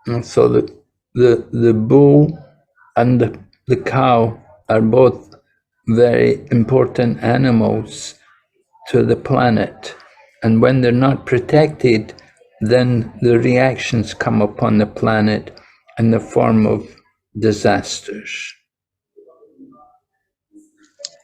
And so the bull and the cow are both very important animals to the planet. And when they're not protected, then the reactions come upon the planet in the form of disasters.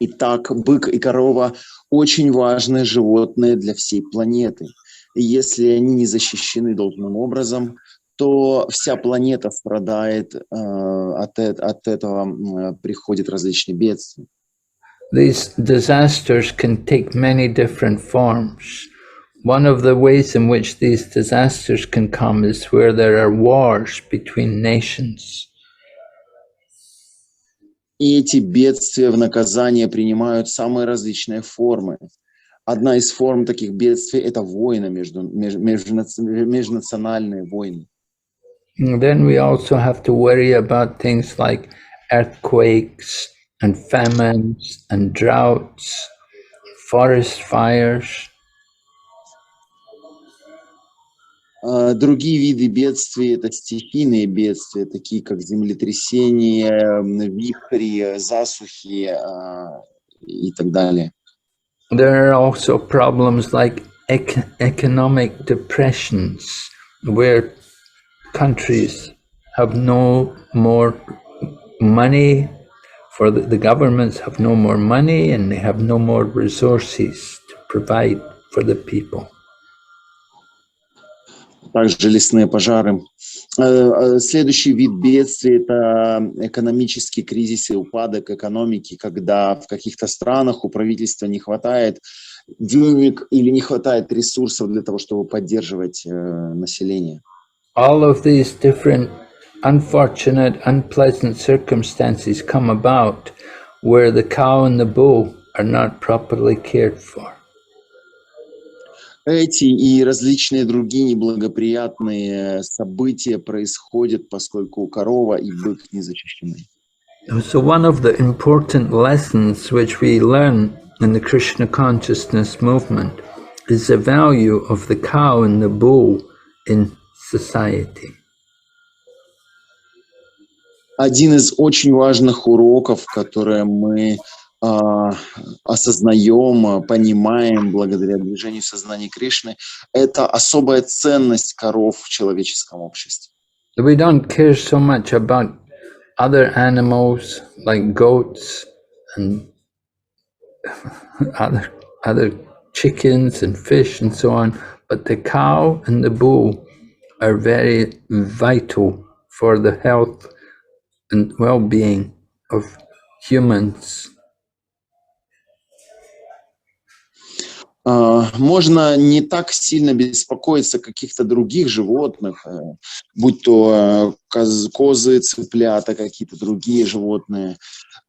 Итак, бык и корова очень важные животные для всей планеты. И если они не защищены должным образом, то вся планета страдает, от этого приходят различные бедствия. These disasters can take many different forms. One of the ways in which these disasters can come is where there are wars between nations. И эти бедствия в наказание принимают самые различные формы. Одна из форм таких бедствий – это войны, межнациональные войны. And then we also have to worry about things like earthquakes and famines and droughts, forest fires. Другие виды бедствий – это стихийные бедствия, такие как землетрясения, вихри, засухи и так далее. There are also problems like economic depressions, where countries have no more money, for the governments have no more money, and they have no more resources to provide for the people. Также лесные пожары. Следующий вид бедствий – это экономический кризис и упадок экономики, когда в каких-то странах у правительства не хватает денег или не хватает ресурсов для того, чтобы поддерживать население. All of these different unfortunate, unpleasant circumstances come about where the cow and the bull are not properly cared for. Эти и различные другие неблагоприятные события происходят, поскольку корова и бык не защищены. So one of the important lessons which we learn in the Krishna consciousness movement is the value of the cow and the bull in society. Один из очень важных уроков, которые мы осознаем, понимаем благодаря движению сознания Кришны, это особая ценность коров в человеческом обществе. We don't care so much about other animals like goats and other chickens and fish and so on, but the cow and the bull are very vital for the health and well-being of humans. Можно не так сильно беспокоиться о каких-то других животных, будь то козы, цыплята, какие-то другие животные,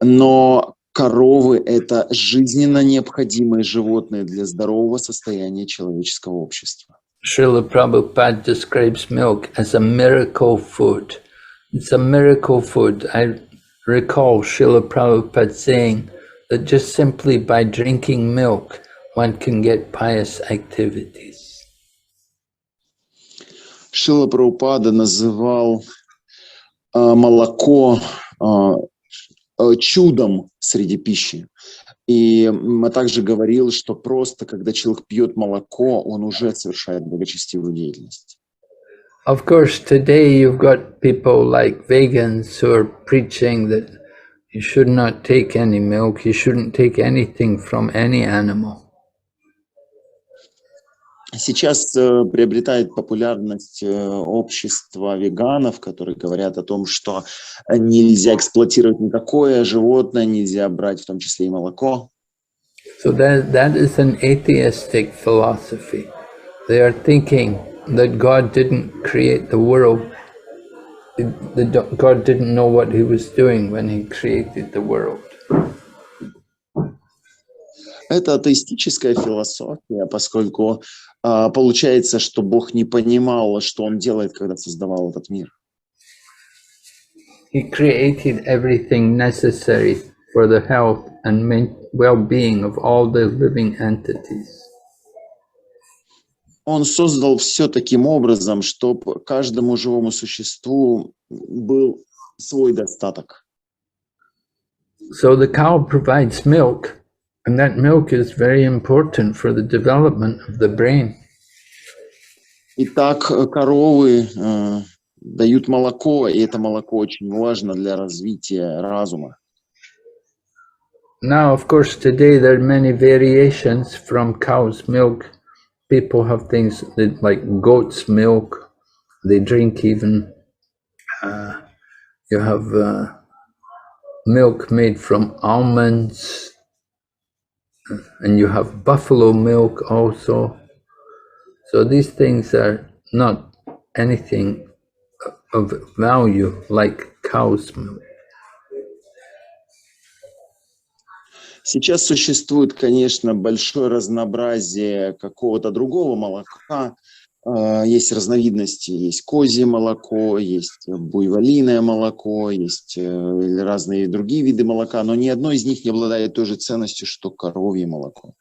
но коровы – это жизненно необходимые животные для здорового состояния человеческого общества. Srila Prabhupada describes milk as a miracle food. It's a miracle food. I recall Srila Prabhupada saying that just simply by drinking milk, one can get pious activities. Шрила Прабхупада называл молоко чудом среди пищи. И также говорил, что просто когда человек пьет молоко, он уже совершает благочестивую деятельность. Of course, today you've got people like vegans who are preaching that you should not take any milk, you shouldn't take anything from any animal. Сейчас приобретает популярность общество веганов, которые говорят о том, что нельзя эксплуатировать никакое животное, нельзя брать в том числе и молоко. So that is an atheistic philosophy. They are thinking that God didn't create the world. God didn't know what he was doing when he created the world. Это атеистическая философия, поскольку получается, что Бог не понимал, что Он делает, когда создавал этот мир. He created everything necessary for the health and well-being of all the living entities. Он создал все таким образом, чтобы каждому живому существу был свой достаток. So the cow provides milk, and that milk is very important for the development of the brain. Итак, коровы дают молоко, и это молоко очень важно для развития разума. Now, of course, today there are many variations from cow's milk. People have things like goat's milk. They drink even. You have milk made from almonds, and you have buffalo milk also. So these things are not anything of value like cow's milk. Сейчас существует, конечно, большое разнообразие какого-то другого молока. Есть разновидности, есть козье молоко, есть буйволиное молоко, есть разные другие виды молока, но ни одно из них не обладает той же ценностью, что коровье молоко.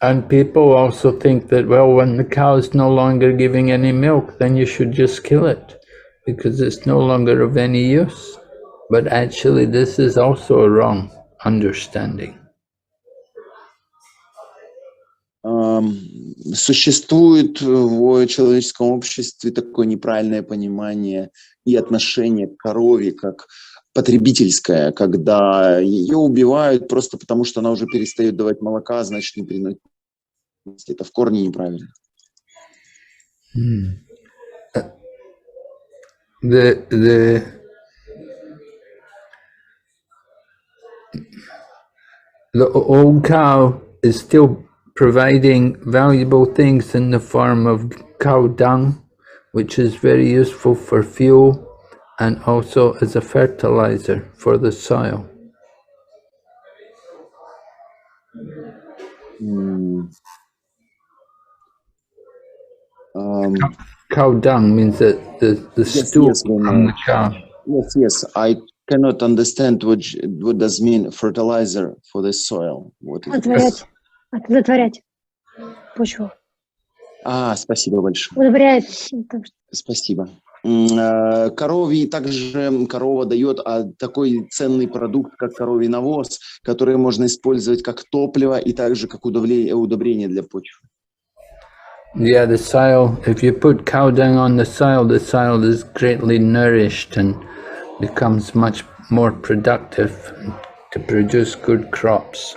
And people also think that, well, when the cow is no longer giving any milk, then you should just kill it because it's no longer of any use. But actually, this is also a wrong understanding. Существует в человеческом обществе такое неправильное понимание и отношение к корове как потребительское, когда ее убивают просто потому, что она уже перестает давать молока, а значит не приносит. Это в корне неправильно. The old cow is still providing valuable things in the form of cow dung, which is very useful for fuel and also as a fertilizer for the soil. Cow dung means that the stool from the cow. Yes. I cannot understand what does mean fertilizer for the soil. What is Оплодотворять. Оплодотворять почву. Спасибо большое. Удобряет. Спасибо. Корове также корова дает такой ценный продукт, как коровий навоз, который можно использовать как топливо и также как удобрение для почвы. Yeah, the soil, if you put cow dung on the soil is greatly nourished and becomes much more productive to produce good crops.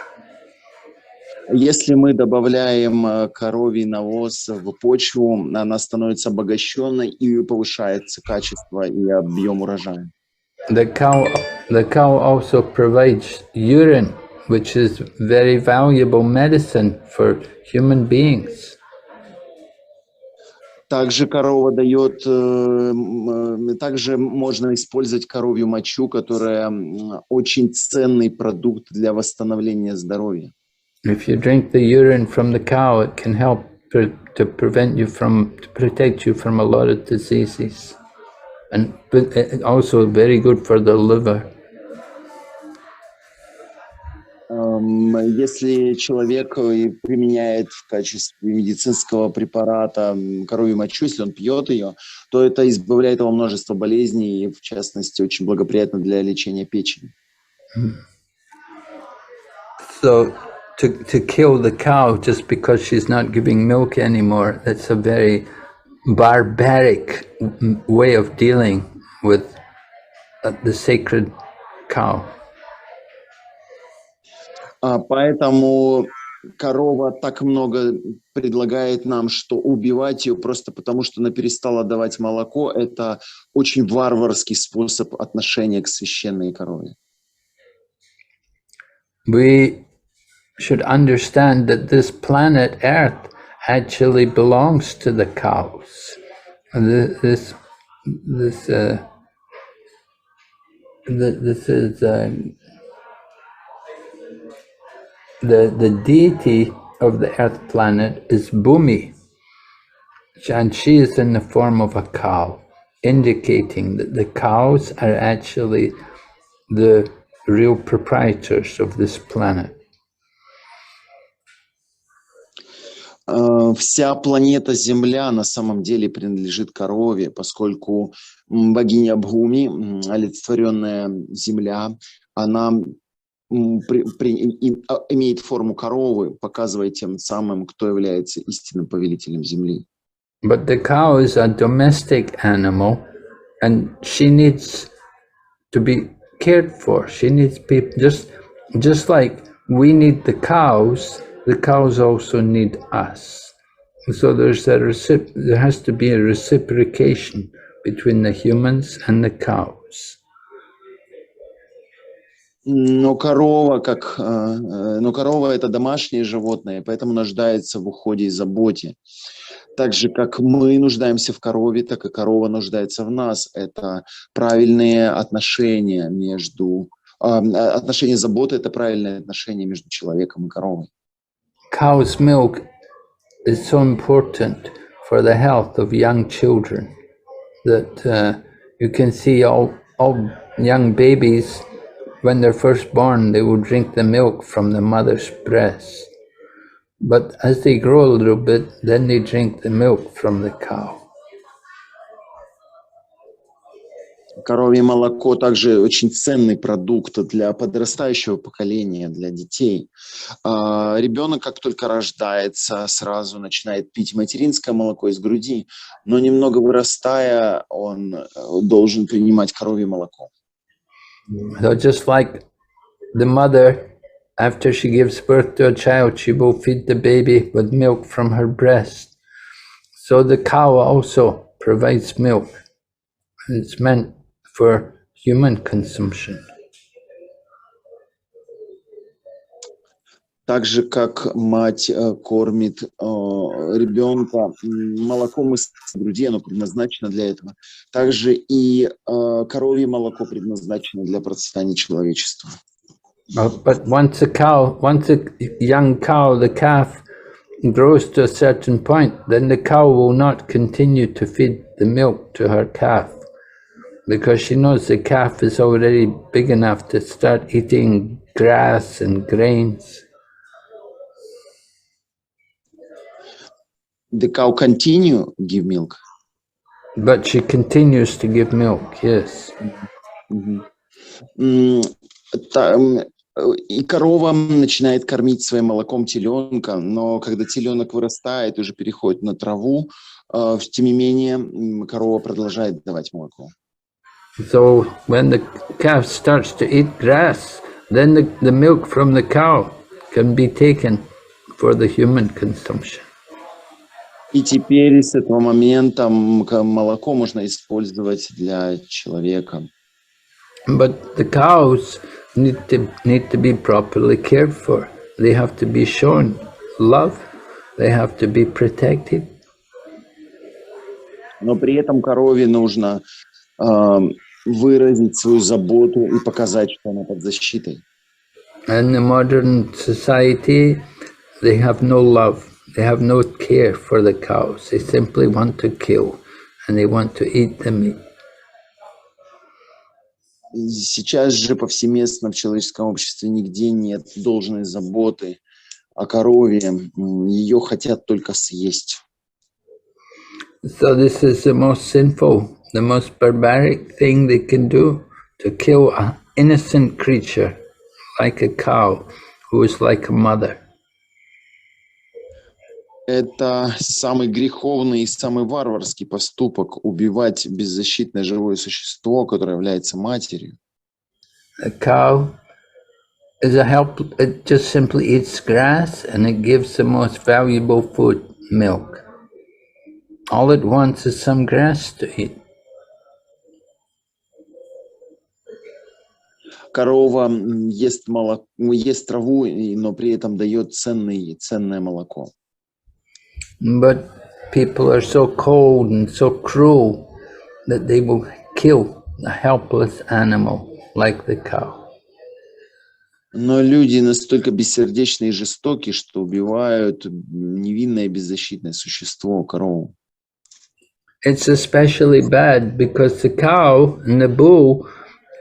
Если мы добавляем коровий навоз в почву, она становится обогащенной и повышается качество и объем урожая. The cow also provides urine, which is very valuable medicine for human beings. Также корова дает, также можно использовать коровью мочу, которая очень ценный продукт для восстановления здоровья. If you drink the urine from the cow, it can help to protect you from a lot of diseases, and also very good for the liver. Если человек применяет в качестве медицинского препарата коровью мочу, если он пьет ее, то это избавляет его от множества болезней и, в частности, очень благоприятно для лечения печени. So to kill the cow just because she's not giving milk anymore, that's a very barbaric way of dealing with the sacred cow. Поэтому корова так много предлагает нам, что убивать ее просто потому, что она перестала давать молоко, это очень варварский способ отношения к священной корове. We should understand that this planet Earth actually belongs to the cows. This is the deity of the Earth planet is Bhumi, and she is in the form of a cow, indicating that the cows are actually the real proprietors of this planet. Вся планета Земля на самом деле принадлежит корове, поскольку богиня Бхуми, олицетворенная Земля, она имеет форму коровы, показывая тем самым, кто является истинным повелителем Земли. But the cow is a domestic animal, and she needs to be cared for. She needs people, just like we need the cows also need us. So there has to be a reciprocation between the humans and the cows. Но корова это домашнее животное, поэтому нуждается в уходе и заботе. Так же, как мы нуждаемся в корове, так и корова нуждается в нас. Это правильные отношения между... Отношения заботы – это правильное отношение между человеком и коровой. Cow's milk is so important for the health of young children that you can see all young babies, when they're first born, they will drink the milk from the mother's breast. But as they grow a little bit, then they drink the milk from the cow. Коровье молоко также очень ценный продукт для подрастающего поколения, для детей. Ребенок, как только рождается, сразу начинает пить материнское молоко из груди, но немного вырастая, он должен принимать коровье молоко. So just like the mother, after she gives birth to a child, she will feed the baby with milk from her breast. So the cow also provides milk. It's meant for human consumption. Так же, как мать кормит ребенка молоком из груди, оно предназначено для этого. Также и коровье молоко предназначено для процветания человечества. But once a young cow, the calf, grows to a certain point, then the cow will not continue to feed the milk to her calf, because she knows the calf is already big enough to start eating grass and grains. The cow continue give milk. But she continues to give milk, yes. И корова начинает кормить своим молоком теленка, но когда теленок вырастает, уже переходит на траву, тем не менее корова продолжает давать молоко. So when the calf starts to eat grass, then the milk from the cow can be taken for the human consumption. И теперь с этого момента молоко можно использовать для человека. But the cows need to be properly cared for. They have to be shown love. They have to be protected. Но при этом корове нужно выразить свою заботу и показать, что она под защитой. In the modern society, they have no love. They have no care for the cows. They simply want to kill, and they want to eat the meat. Сейчас же повсеместно в человеческом обществе нигде нет должной заботы о корове. Ее хотят только съесть. So this is the most sinful, the most barbaric thing they can do, to kill an innocent creature like a cow who is like a mother. Это самый греховный и самый варварский поступок — убивать беззащитное живое существо, которое является матерью. A cow is it just simply eats grass, and it gives the most valuable food, milk. All it wants is some grass to eat. Корова ест траву, но при этом дает ценное молоко. But people are so cold and so cruel that they will kill a helpless animal like the cow. Но люди настолько бессердечны и жестоки, что убивают невинное беззащитное существо, корову. It's especially bad because the cow and the bull,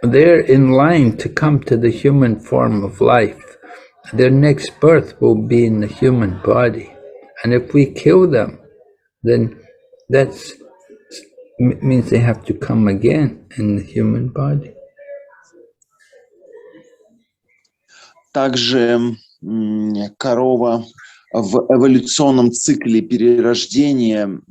they're in line to come to the human form of life. Their next birth will be in the human body. And if we kill them, then that means they have to come again in the human body. Также корова в эволюционном цикле перерождения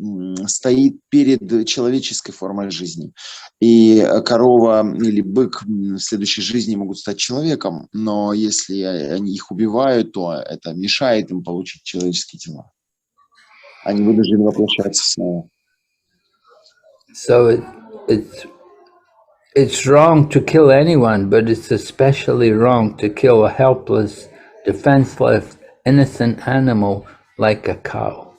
стоит перед человеческой формой жизни. И корова или бык в следующей жизни могут стать человеком, но если они их убивают, то это мешает им получить человеческие тела. Они вынуждены воплощаться снова. So it's wrong to kill anyone, but it's especially wrong to kill a helpless, defenseless, innocent animal like a cow.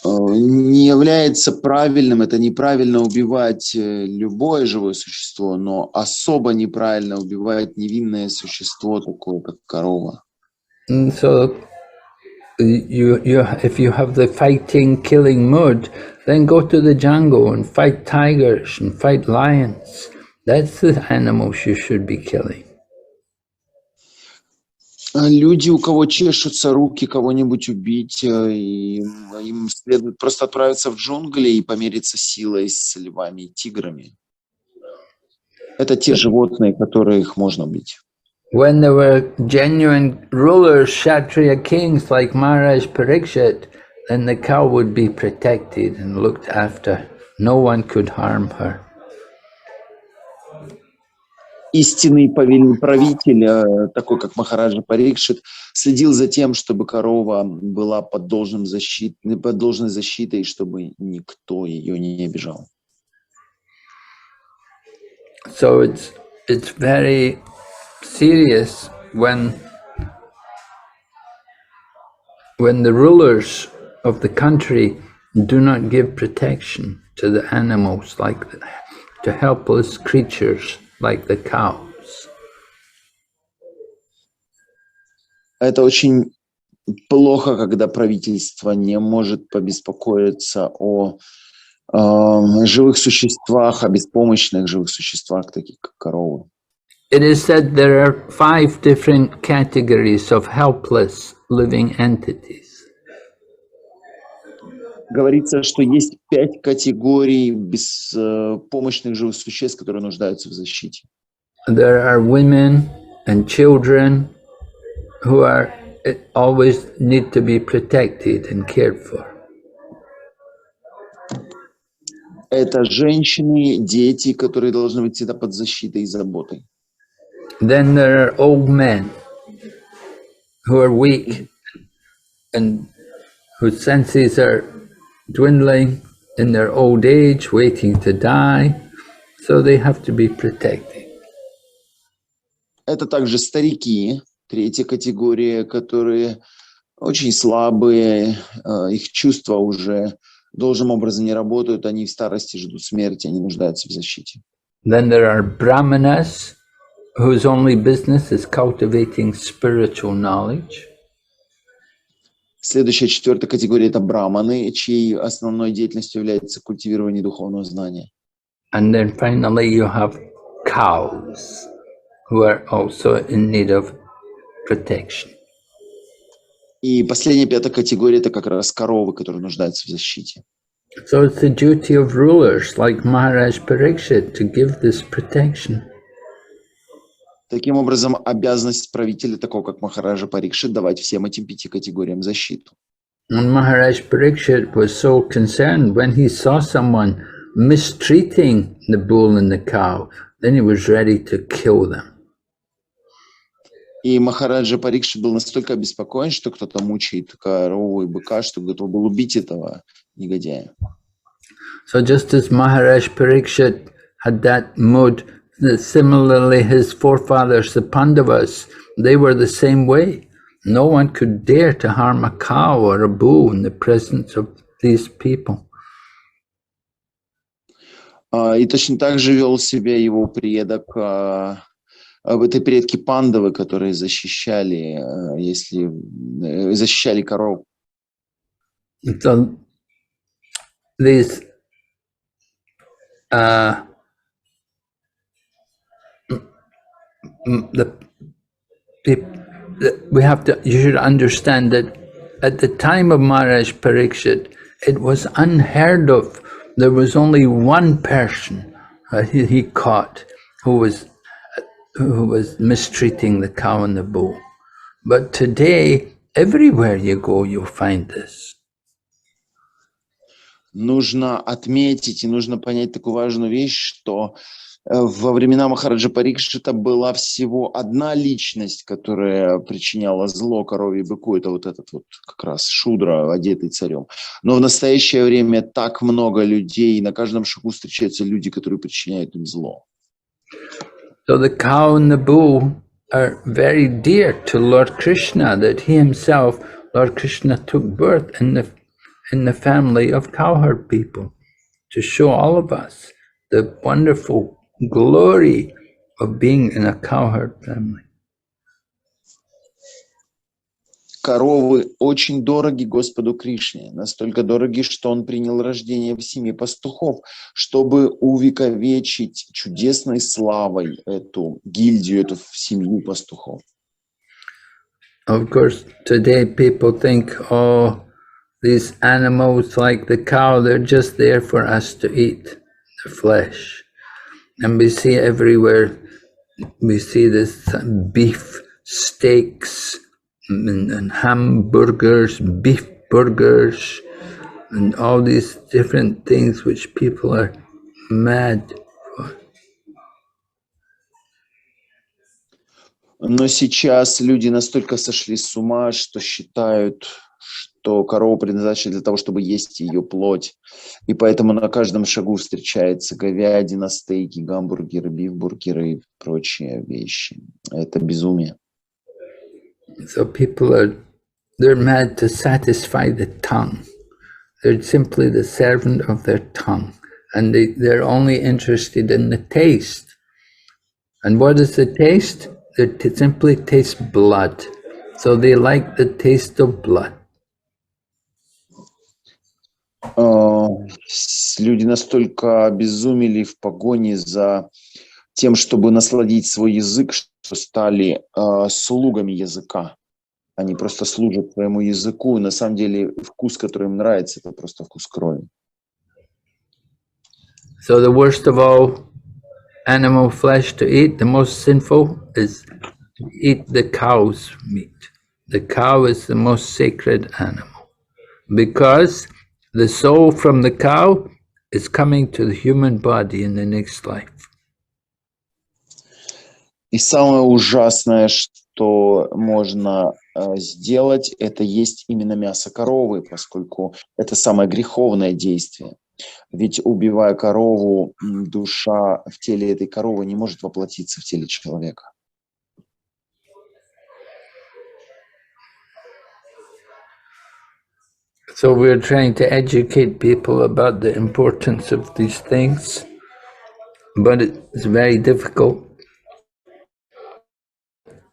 Не является правильным, это неправильно убивать любое живое существо, но особо неправильно убивать невинное существо, такое как корова. So if you have the fighting, killing mood, then go to the jungle and fight tigers and fight lions. That's the animals you should be killing. Люди, у кого чешутся руки кого-нибудь убить, им следует просто отправиться в джунгли и помериться силой с львами и тиграми. Это те животные, которых можно убить. When there were genuine rulers, Kshatriya kings like Maharaj Parikshit, then the cow would be protected and looked after. No one could harm her. Истинный правитель, такой как Махараджа Парикшит, следил за тем, чтобы корова была под должной защитой, чтобы никто ее не обижал. So it's very serious when the rulers of the country do not give protection to the animals, to helpless creatures like the cows. Это очень плохо, когда правительство не может побеспокоиться о живых существах, о беспомощных живых существах, таких как коровы. It is said there are 5 different categories of helpless living entities. Говорится, что есть 5 категорий беспомощных живых существ, которые нуждаются в защите. There are women and children who always need to be protected and cared for. Это женщины, дети, которые должны быть всегда под защитой и заботой. Then there are old men who are weak and whose senses are dwindling in their old age, waiting to die, so they have to be protected. Это также старики, 3-я категория, которые очень слабые, их чувства уже должным образом не работают, они в старости ждут смерти, они нуждаются в защите. Then there are brahmanas, whose only business is cultivating spiritual knowledge. Следующая, 4-я категория – это браманы, чьей основной деятельностью является культивирование духовного знания. And then finally you have cows, who are also in need of protection. И последняя, 5-я категория – это как раз коровы, которые нуждаются в защите. So it's the duty of rulers like Maharaj Parikshit to give this protection. Таким образом, обязанность правителя, такого как Махараджа Парикшит, давать всем этим 5 категориям защиту. And Maharaj Parikshit was so concerned when he saw someone mistreating the bull and the cow, then he was ready to kill them. И Махараджа Парикшит был настолько обеспокоен, что кто-то мучает корову и быка, что готов был убить этого негодяя. So just as Maharaj Parikshit had that mood, similarly his forefathers, the Pandavas, they were the same way. No one could dare to harm a cow or a bull in the presence of these people. И точно так же вел себя его предок, это предки Пандавы, которые защищали коров. So these you should understand that at the time of Maharaj Parikshit, it was unheard of. There was only one person he caught who was mistreating the cow and the bull. But today, everywhere you go, you'll find this. Нужно отметить и нужно понять такую важную вещь, что во времена Махараджа Парикшита была всего одна личность, которая причиняла зло корове и быку. Это вот этот вот как раз Шудра, одетый царем. Но в настоящее время так много людей, и на каждом шагу встречаются люди, которые причиняют им зло. So the cow and the bull are very dear to Lord Krishna, that he himself, Lord Krishna, took birth in the family of cowherd people to show all of us the wonderful glory of being in a cowherd family. Коровы очень дороги Господу Кришне, настолько дороги, что он принял рождение в семье пастухов, чтобы увековечить чудесной славой эту гильдию, эту семью пастухов. Of course, today people think, oh, these animals like the cow, they're just there for us to eat, the flesh. And we see everywhere, we see this beef steaks and hamburgers, beef burgers, and all these different things which people are mad for. Но сейчас люди настолько сошли с ума, что считают, что корова предназначена для того, чтобы есть ее плоть. И поэтому на каждом шагу встречается говядина, стейки, гамбургеры, бифбургеры и прочие вещи. Это безумие. So they're mad to satisfy the tongue. They're simply the servant of their tongue. And they're only interested in the taste. And what is the taste? They simply taste blood. So they like the taste of blood. Люди настолько обезумели в погоне за тем, чтобы насладить свой язык, что стали слугами языка. Они просто служат своему языку, и на самом деле вкус, который им нравится, это просто вкус крови. So the worst of all animal flesh to eat, the most sinful, is to eat the cow's meat. The cow is the most sacred animal, because the soul from the cow is coming to the human body in the next life. И самое ужасное, что можно сделать, это есть именно мясо коровы, поскольку это самое греховное действие. Ведь убивая корову, душа в теле этой коровы не может воплотиться в теле человека. So we're trying to educate people about the importance of these things, but it's very difficult.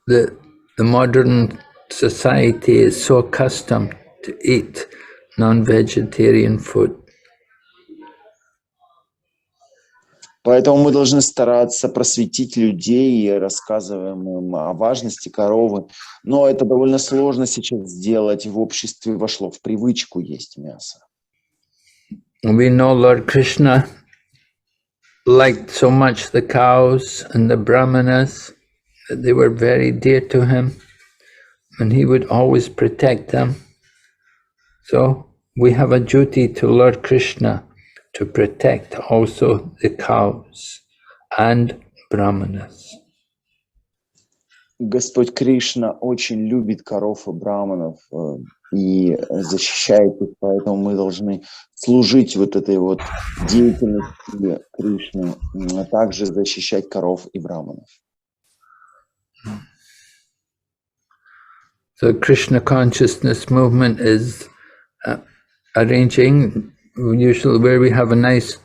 The modern society is so accustomed to eat non-vegetarian food. Поэтому мы должны стараться просветить людей и рассказываем им о важности коровы. Но это довольно сложно сейчас сделать. В обществе вошло в привычку есть мясо. We know Lord Krishna liked so much the cows and the brahmanas that they were very dear to him, and he would always protect them. So we have a duty to Lord Krishna to protect also the cows and brahmanas. Господь Кришна очень любит коров и браманов и защищает их, поэтому мы должны служить вот этой вот деятельности Кришны, а также защищать коров и браманов. So Krishna consciousness movement is arranging, usually where we have a nice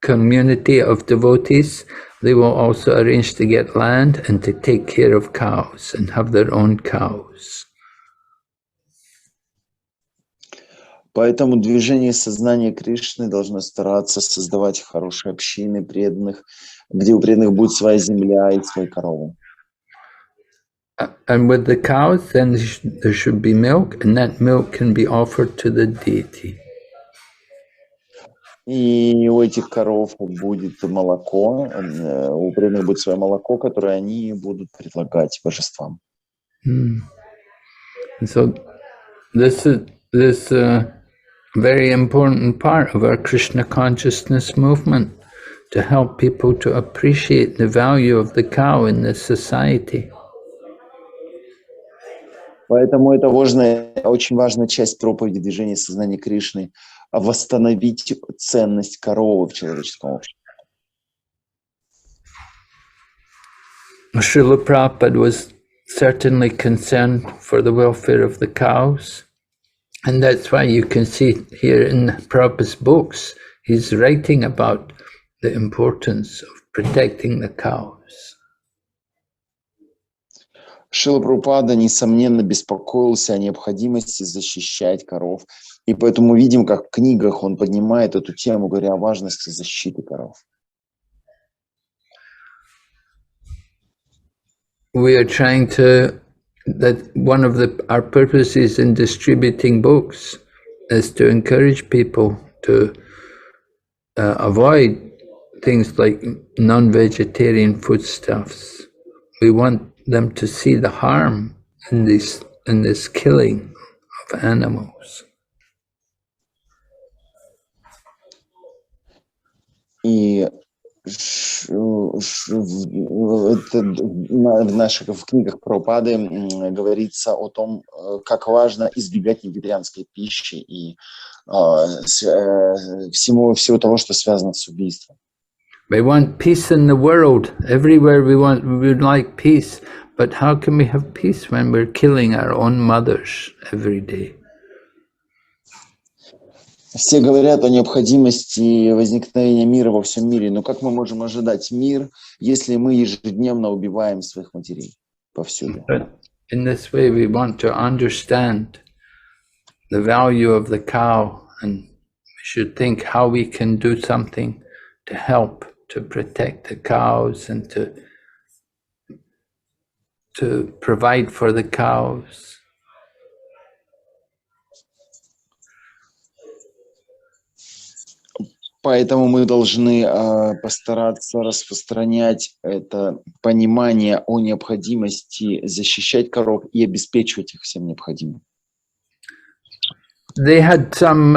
community of devotees, they will also arrange to get land and to take care of cows and have their own cows. Поэтому движение сознания Кришны должно стараться создавать хорошие общины преданных, где у преданных будет своя земля и свои коровы. And with the cows, then there should be milk, and that milk can be offered to the deity. И у этих коров будет молоко, у преданных будет свое молоко, которое они будут предлагать божествам. So this is a very important part of our Krishna consciousness movement, to help people to appreciate the value of the cow in this society. Поэтому это очень важная часть проповеди движения сознания Кришны — восстановить ценность коровы в человеческом обществе. Srila Prabhupada was certainly concerned for the welfare of the cows, and that's why you can see here in Prabhupada's books, he's writing about the importance of protecting the cows. Шрила Прабхупада, несомненно, беспокоился о необходимости защищать коров. И поэтому видим, как в книгах он поднимает эту тему, говоря о важности защиты коров. We are trying to, that one of our purposes in distributing books is to encourage people to avoid things like non-vegetarian foodstuffs. We want them to see the harm in this killing of animals. И в наших книгах Прабхупады говорится о том, как важно избегать вегетарианской пищи и всего того, что связано с убийством. We want peace in the world. Everywhere we would like peace. But how can we have peace when we're killing our own mothers every day? Все говорят о необходимости возникновения мира во всем мире, но как мы можем ожидать мир, если мы ежедневно убиваем своих матерей повсюду? In this way, we want to understand the value of the cow, and we should think how we can do something to help to protect the cows and to provide for the cows. Поэтому мы должны постараться распространять это понимание о необходимости защищать коров и обеспечивать их всем необходимым. They had some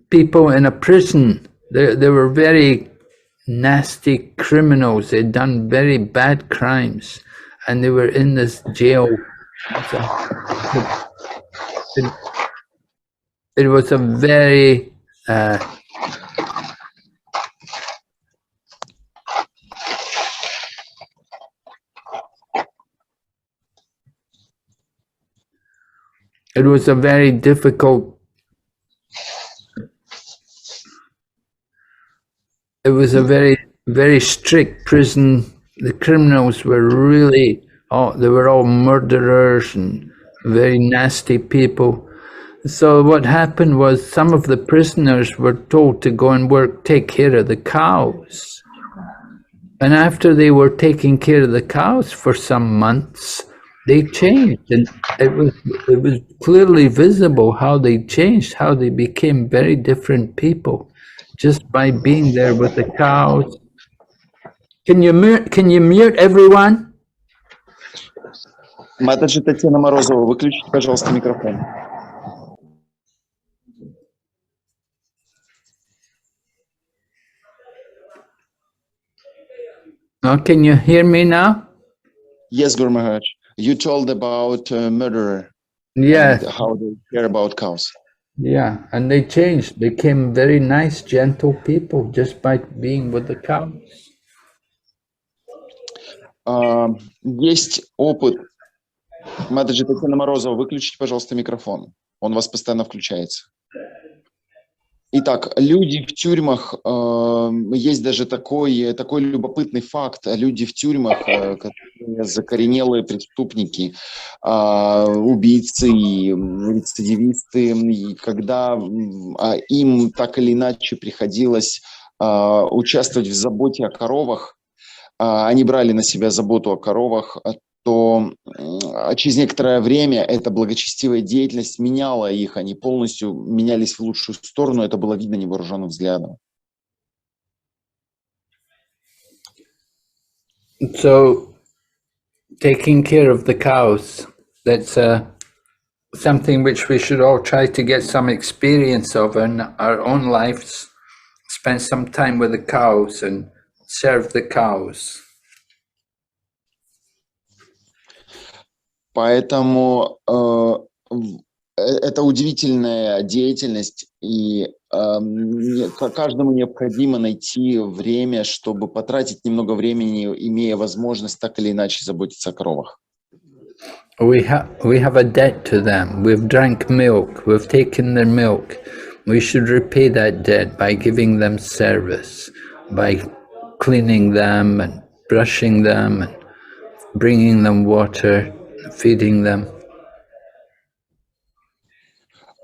people in a prison. They were very nasty criminals. They'd done very bad crimes, and they were in this jail. It was a very it was a very difficult. It was a very, very strict prison. The criminals were really, they were all murderers and very nasty people. So what happened was some of the prisoners were told to go and take care of the cows. And after they were taking care of the cows for some months, they changed, and it was clearly visible how they changed, how they became very different people just by being there with the cows. Can you mute everyone? Матаджи Татьяна Морозова, выключите, пожалуйста, микрофон. Now, can you hear me now? Yes, Guru Maharaj. You told about murderer. Yeah. And how they care about cows. Yeah, and they changed, became very nice, gentle people just by being with the cows. Есть опыт. Матаджи Татьяна Морозова, выключите, пожалуйста, микрофон. Он у вас постоянно включается. Итак, люди в тюрьмах, есть даже такой любопытный факт. Люди в тюрьмах, которые закоренелые преступники, убийцы и рецидивисты, и когда им так или иначе приходилось участвовать в заботе о коровах, они брали на себя заботу о коровах, то через некоторое время эта благочестивая деятельность меняла их, они полностью менялись в лучшую сторону, это было видно невооруженным взглядом. So, taking care of the cows, that's something which we should all try to get some experience of in our own lives, spend some time with the cows and serve the cows. Поэтому это удивительная деятельность, и каждому необходимо найти время, чтобы потратить немного времени, имея возможность так или иначе заботиться о коровах. We have a debt to them. We've drank milk. We've taken their milk. We should repay that debt by giving them service, by cleaning them and brushing them and bringing them water, feeding them.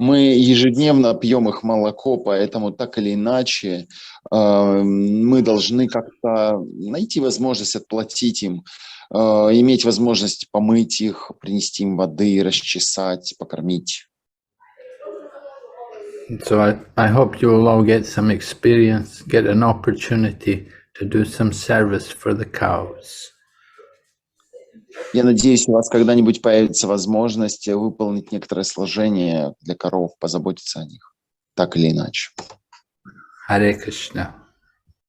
Мы ежедневно пьем их молоко, поэтому так или иначе мы должны как-то найти возможность отплатить им, иметь возможность помыть их, принести им воды, расчесать, покормить. So I hope you will all get some experience, get an opportunity to do some service for the cows. Я надеюсь, у вас когда-нибудь появится возможность выполнить некоторое служение для коров, позаботиться о них, так или иначе. Hare Krishna.